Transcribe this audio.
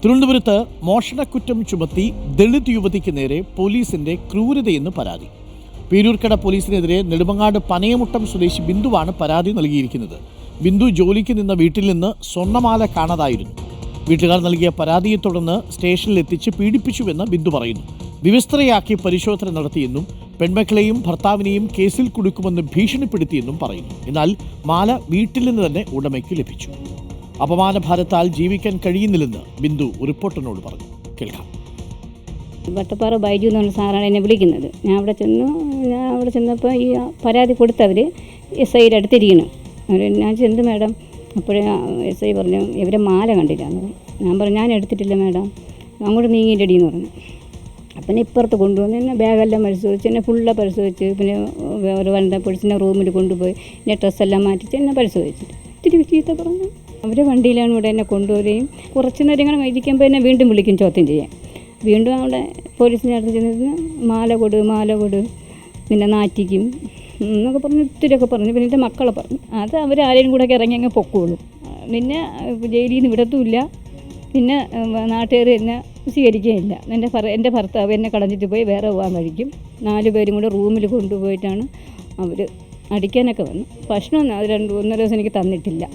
തിരുവനന്തപുരത്ത് മോഷണക്കുറ്റം ചുമത്തി ദളിത് യുവതിക്ക് നേരെ പോലീസിന്റെ ക്രൂരതയെന്ന് പരാതി. പേരൂർക്കട പോലീസിനെതിരെ നെടുമങ്ങാട് പനയമുട്ടം സ്വദേശി ബിന്ദുവാണ് പരാതി നൽകിയിരിക്കുന്നത്. ബിന്ദു ജോലിക്ക് നിന്ന വീട്ടിൽ നിന്ന് സ്വർണ്ണമാല കാണാതായിരുന്നു. വീട്ടുകാർ നൽകിയ പരാതിയെ തുടർന്ന് സ്റ്റേഷനിൽ എത്തിച്ച് പീഡിപ്പിച്ചുവെന്ന് ബിന്ദു പറയുന്നു. വിവസ്ത്രയാക്കി പരിശോധന നടത്തിയെന്നും പെൺമക്കളെയും ഭർത്താവിനെയും കേസിൽ കുടുക്കുമെന്ന് ഭീഷണിപ്പെടുത്തിയെന്നും പറയുന്നു. എന്നാൽ മാല വീട്ടിൽ നിന്ന് തന്നെ ഉടമയ്ക്ക് ലഭിച്ചു. അപമാനഭാരത്താൽ ജീവിക്കാൻ കഴിയുന്നില്ലെന്ന് ബിന്ദു റിപ്പോർട്ടറിനോട് പറഞ്ഞു. കേൾക്കാം. വട്ടപ്പാറ ബൈജു എന്ന് പറഞ്ഞ സാറാണ് എന്നെ വിളിക്കുന്നത്. ഞാൻ അവിടെ ചെന്നപ്പോൾ ഈ പരാതി കൊടുത്തവർ SIയുടെ അടുത്തിരിക്കണം. ഞാൻ ചെന്ന് മാഡം, അപ്പോഴേ SI പറഞ്ഞു ഇവരെ മാല കണ്ടില്ല എന്ന് പറഞ്ഞു. ഞാൻ പറഞ്ഞു ഞാൻ എടുത്തിട്ടില്ല മാഡം, അങ്ങോട്ട് നീങ്ങിയിട്ടടി എന്ന് പറഞ്ഞു. അപ്പം ഇപ്പുറത്ത് കൊണ്ടുവന്ന് എന്നെ ബാഗെല്ലാം പരിശോധിച്ച് എന്നെ ഫുള്ള് പരിശോധിച്ച്, പിന്നെ ഒരു വനിതാ പോലീസിൻ്റെ റൂമിൽ കൊണ്ടുപോയി എന്നെ ഡ്രസ്സെല്ലാം മാറ്റിച്ച് എന്നെ പരിശോധിച്ചിട്ട് ഇത്തിരി ചീത്ത പറഞ്ഞു. അവർ വണ്ടിയിലാണ് ഇവിടെ എന്നെ കൊണ്ടുവരികയും കുറച്ച് നേരം ഇങ്ങനെ ഇരിക്കുമ്പോൾ എന്നെ വീണ്ടും വിളിക്കും ചോദ്യം ചെയ്യാൻ. വീണ്ടും അവിടെ പോലീസിൻ്റെ അടുത്ത് ചെന്നിരുന്ന് മാല കൊടു പിന്നെ നാറ്റിക്കും എന്നൊക്കെ പറഞ്ഞ് ഒത്തിരിയൊക്കെ പറഞ്ഞു. പിന്നെ എൻ്റെ മക്കളെ പറഞ്ഞു അത് അവരാരെയും കൂടെ ഇറങ്ങി അങ്ങ് പൊക്കോളും, പിന്നെ ജയിലിൽ നിന്ന് വിടത്തുമില്ല, പിന്നെ നാട്ടുകാർ എന്നെ സ്വീകരിക്കുകയില്ല. എൻ്റെ ഭർത്താവ് എന്നെ കളഞ്ഞിട്ട് പോയി വേറെ പോകാൻ കഴിക്കും. 4 പേരും കൂടെ റൂമിൽ കൊണ്ടുപോയിട്ടാണ് അവർ അടിക്കാനൊക്കെ വന്നു. ഭക്ഷണം 1 ദിവസം എനിക്ക് തന്നിട്ടില്ല.